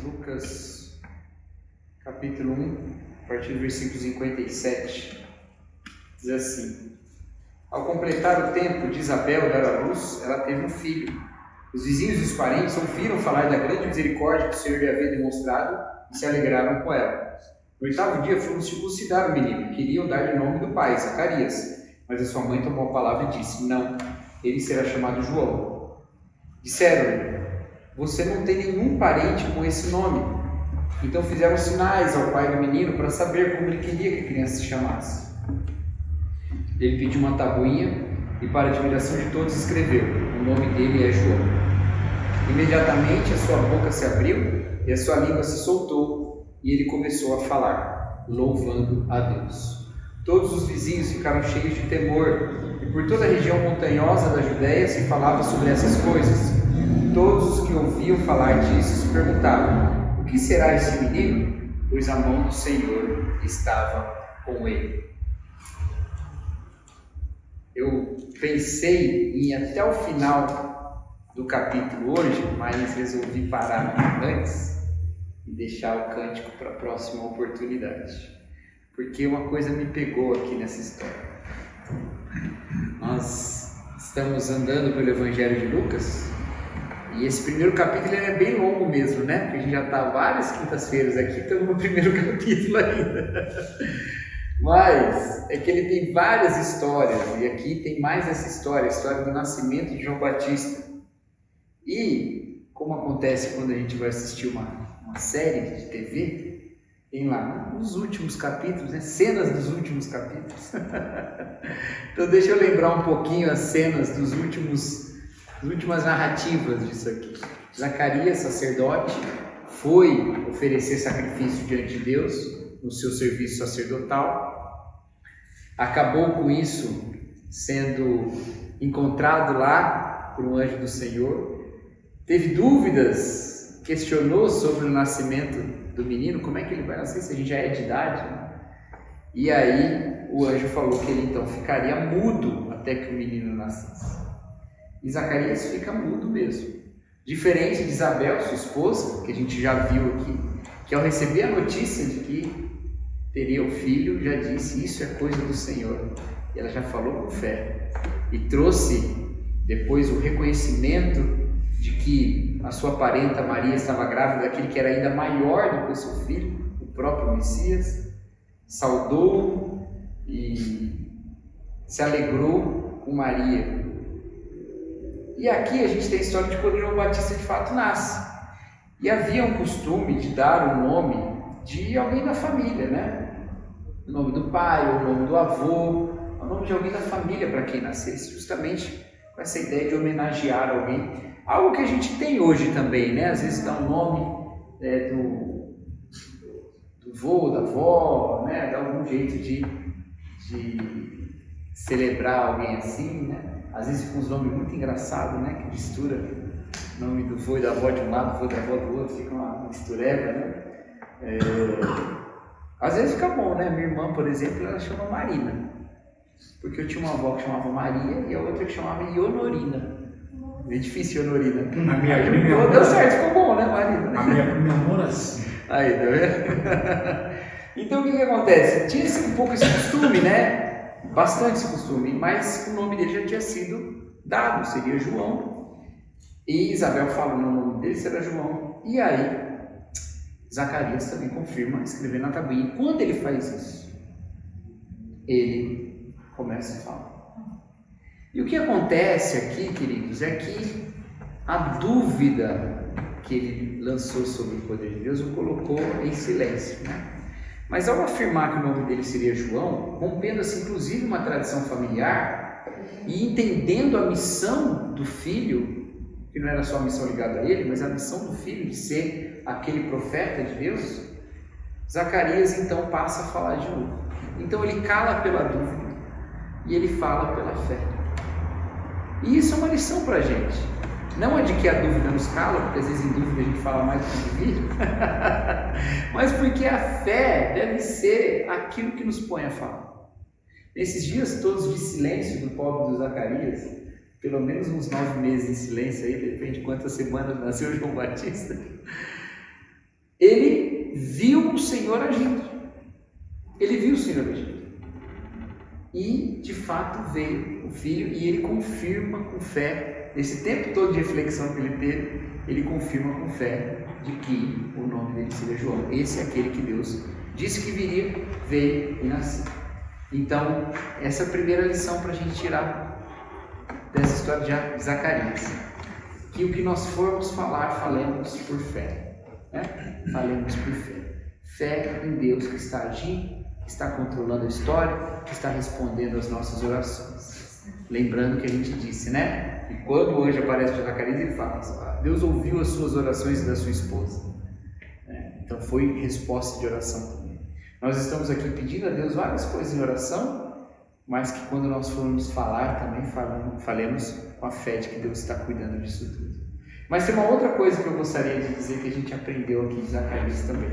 Lucas, capítulo 1, a partir do versículo 57, diz assim: Ao completar o tempo de Isabel dar à luz, ela teve um filho. Os vizinhos e os parentes ouviram falar da grande misericórdia que o Senhor lhe havia demonstrado e se alegraram com ela. No 8º dia foram circuncidar o menino, queriam dar-lhe o nome do pai, Zacarias. Mas a sua mãe tomou a palavra e disse: Não, ele será chamado João. Disseram-lhe: Você não tem nenhum parente com esse nome. Então fizeram sinais ao pai do menino para saber como ele queria que a criança se chamasse. Ele pediu uma tabuinha e, para a admiração de todos, escreveu: O nome dele é João. Imediatamente a sua boca se abriu e a sua língua se soltou, e ele começou a falar, louvando a Deus. Todos os vizinhos ficaram cheios de temor, e por toda a região montanhosa da Judéia se falava sobre essas coisas. Todos os que ouviam falar disso se perguntavam: O que será esse menino? Pois a mão do Senhor estava com ele. Eu pensei em ir até o final do capítulo hoje, mas resolvi parar antes e deixar o cântico para a próxima oportunidade, porque uma coisa me pegou aqui nessa história. Nós estamos andando pelo Evangelho de Lucas e esse primeiro capítulo ele é bem longo mesmo, né? Porque a gente já está várias quintas-feiras aqui, estamos no primeiro capítulo ainda. Mas é que ele tem várias histórias, e aqui tem mais essa história, a história do nascimento de João Batista. E, como acontece quando a gente vai assistir uma série de TV, tem lá nos últimos capítulos, né, cenas dos últimos capítulos. Então deixa eu lembrar um pouquinho as cenas das últimas narrativas disso aqui. Zacarias, sacerdote, foi oferecer sacrifício diante de Deus no seu serviço sacerdotal, acabou com isso sendo encontrado lá por um anjo do Senhor, teve dúvidas, questionou sobre o nascimento do menino, como é que ele vai nascer, se a gente já é de idade, né? E aí o anjo falou que ele então ficaria mudo até que o menino nascesse, e Zacarias fica mudo mesmo, diferente de Isabel, sua esposa, que a gente já viu aqui, que ao receber a notícia de que teria o filho, já disse: Isso é coisa do Senhor. E ela já falou com fé e trouxe depois o reconhecimento de que a sua parenta Maria estava grávida daquele que era ainda maior do que o seu filho, o próprio Messias, saudou e se alegrou com Maria. E aqui a gente tem a história de quando João Batista de fato nasce. E havia um costume de dar o nome de alguém da família, né? O nome do pai, ou o nome do avô, o nome de alguém da família para quem nascesse, justamente com essa ideia de homenagear alguém. Algo que a gente tem hoje também, né? Às vezes dá um nome do vô, da avó, né? Dá algum jeito de celebrar alguém assim, né? Às vezes com uns nomes muito engraçados, né? Que mistura o nome do vô e da avó de um lado, vô e da avó do outro, fica uma mistureba, né? Às vezes fica bom, né? Minha irmã, por exemplo, ela chama Marina, porque eu tinha uma avó que chamava Maria e a outra que chamava Ionorina. É difícil, Ionorina. A minha prima deu certo, ficou bom, né, Marina? A minha prima namora assim. Aí, tá vendo? Então o que acontece? Tinha um pouco esse costume, né? Bastante esse costume, mas o nome dele já tinha sido dado, seria João. E Isabel falou: o nome dele será João. E aí Zacarias também confirma, escrevendo na tabuinha. E quando ele faz isso, ele começa a falar. E o que acontece aqui, queridos, é que a dúvida que ele lançou sobre o poder de Deus o colocou em silêncio, né? Mas ao afirmar que o nome dele seria João, rompendo-se inclusive uma tradição familiar e entendendo a missão do filho, que não era só a missão ligada a ele, mas a missão do filho de ser aquele profeta de Deus, Zacarias então passa a falar de novo. Então ele cala pela dúvida e ele fala pela fé. E isso é uma lição para a gente. Não é de que a dúvida nos cala, porque às vezes em dúvida a gente fala mais do que devia, mas porque a fé deve ser aquilo que nos põe a falar. Nesses dias todos de silêncio do pobre do Zacarias, pelo menos uns 9 meses em silêncio aí, depende de quantas semanas nasceu João Batista, ele viu o Senhor agindo. Ele viu o Senhor agindo. E, de fato, veio o filho e ele confirma com fé, esse tempo todo de reflexão que ele teve, ele confirma com fé de que o nome dele seria João. Esse é aquele que Deus disse que viria, veio e nasceu. Então, essa é a primeira lição para a gente tirar dessa história de Zacarias. Que o que nós formos falar, falemos por fé. Né? Falemos por fé. Fé em Deus que está agindo, que está controlando a história, que está respondendo às nossas orações. Lembrando que a gente disse, né? E quando o anjo aparece para Zacarias, ele fala: Deus ouviu as suas orações e da sua esposa. Então foi resposta de oração também. Nós estamos aqui pedindo a Deus várias coisas em oração, mas que quando nós formos falar também falemos com a fé de que Deus está cuidando disso tudo. Mas tem uma outra coisa que eu gostaria de dizer que a gente aprendeu aqui de Zacarias também.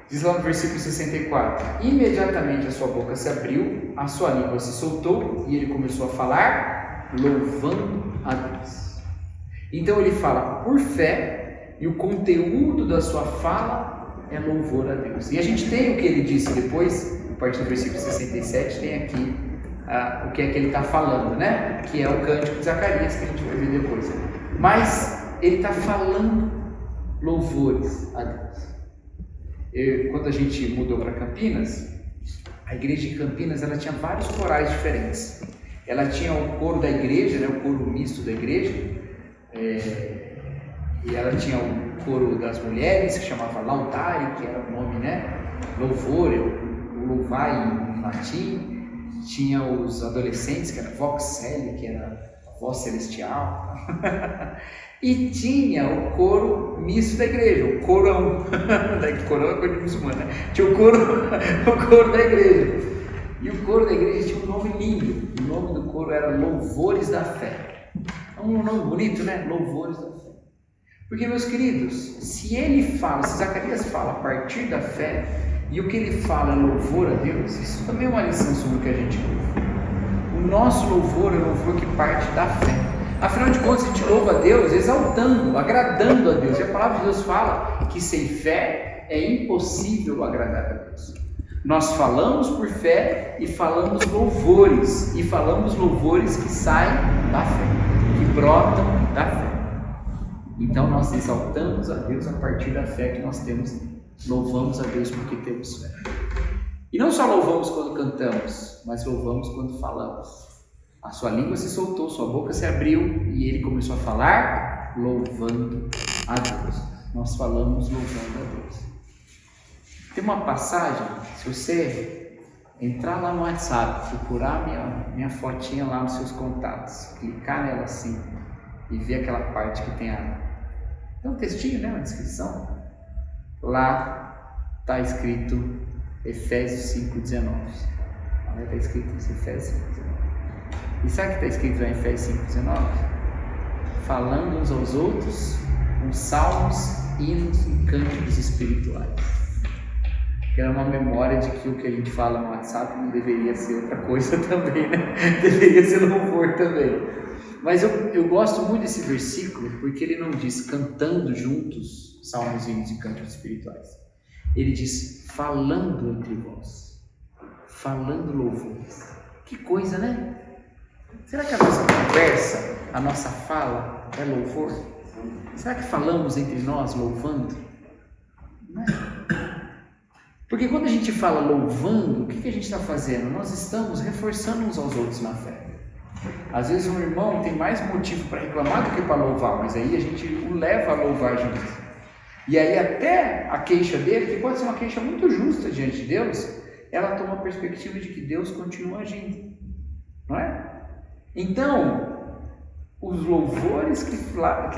Diz lá no versículo 64: imediatamente a sua boca se abriu, a sua língua se soltou e ele começou a falar, louvando a Deus. Então ele fala por fé e o conteúdo da sua fala é louvor a Deus. E a gente tem o que ele disse depois, a partir do versículo 67, tem aqui o que é que ele está falando, né? Que é o cântico de Zacarias, que a gente vai ver depois. Mas ele está falando louvores a Deus. Quando a gente mudou para Campinas, a igreja de Campinas ela tinha vários corais diferentes. Ela tinha o coro da igreja, né, o coro misto da igreja, e ela tinha o coro das mulheres, que chamava Lautare, que era o nome, né, louvor, o louvai em latim. Tinha os adolescentes, que era Vox Celi, que era a voz celestial. E tinha o coro misto da igreja, o corão. Corão é coisa de muçulmano, né? Tinha o coro da igreja. E o coro da igreja tinha um nome lindo. O nome do coro era Louvores da Fé. É um nome bonito, né? Louvores da Fé. Porque, meus queridos, se Zacarias fala a partir da fé, e o que ele fala é louvor a Deus, isso também é uma lição sobre o que a gente louva. O nosso louvor é louvor que parte da fé. Afinal de contas, a gente louva a Deus exaltando, agradando a Deus. E a palavra de Deus fala que sem fé é impossível agradar a Deus. Nós falamos por fé e falamos louvores. E falamos louvores que saem da fé, que brotam da fé. Então nós exaltamos a Deus a partir da fé que nós temos. Louvamos a Deus porque temos fé. E não só louvamos quando cantamos, mas louvamos quando falamos. A sua língua se soltou, sua boca se abriu e ele começou a falar louvando a Deus. Nós falamos louvando a Deus. Tem uma passagem, se você entrar lá no WhatsApp, procurar minha fotinha lá nos seus contatos, clicar nela assim e ver aquela parte que tem um textinho, né, uma descrição. Lá está escrito Efésios 5,19. Está escrito isso, Efésios 5,19. E sabe o que está escrito lá em Efésios 5,19? Falando uns aos outros com salmos, hinos e cânticos espirituais. Que era uma memória de que o que a gente fala no WhatsApp não deveria ser outra coisa também, né? Deveria ser louvor também. Mas eu gosto muito desse versículo porque ele não diz cantando juntos salmos, hinos e cânticos espirituais. Ele diz falando entre vós, falando louvores. Que coisa, né? Será que a nossa conversa, a nossa fala é louvor? Será que falamos entre nós louvando? Não é? Porque quando a gente fala louvando, o que a gente está fazendo? Nós estamos reforçando uns aos outros na fé. Às vezes um irmão tem mais motivo para reclamar do que para louvar, mas aí a gente o leva a louvar junto. E aí até a queixa dele, que pode ser uma queixa muito justa diante de Deus, ela toma a perspectiva de que Deus continua agindo, não é? Então, os louvores que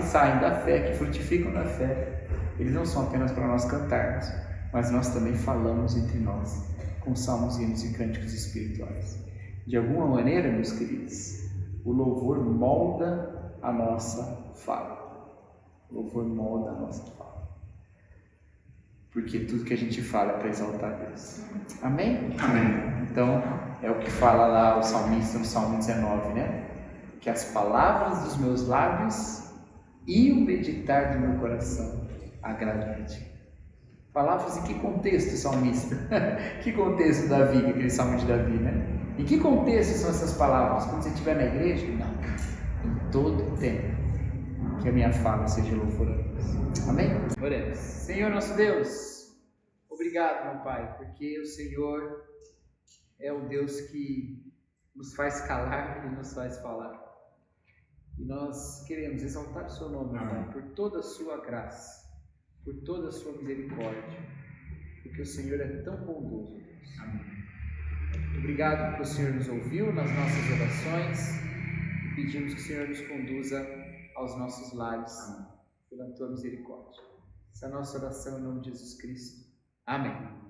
saem da fé, que frutificam da fé, eles não são apenas para nós cantarmos, mas nós também falamos entre nós, com salmos, hinos e cânticos espirituais. De alguma maneira, meus queridos, o louvor molda a nossa fala. O louvor molda a nossa fala. Porque tudo que a gente fala é para exaltar Deus. Amém? Amém. Então, é o que fala lá o salmista no Salmo 19, né? Que as palavras dos meus lábios e o meditar do meu coração agrade a ti. Palavras em que contexto, salmista? Que contexto Davi, aquele salmo de Davi, né? Em que contexto são essas palavras? Quando você estiver na igreja? Não. Em todo tempo. Que a minha fala seja louvor a Deus. Amém? Oremos. Senhor nosso Deus, obrigado, meu Pai, porque o Senhor é o Deus que nos faz calar e nos faz falar. E nós queremos exaltar o seu nome, meu Pai, por toda a sua graça, por toda a sua misericórdia, porque o Senhor é tão bondoso, Deus. Amém. Obrigado porque o Senhor nos ouviu nas nossas orações e pedimos que o Senhor nos conduza aos nossos lares pela tua misericórdia. Essa é a nossa oração em nome de Jesus Cristo. Amém.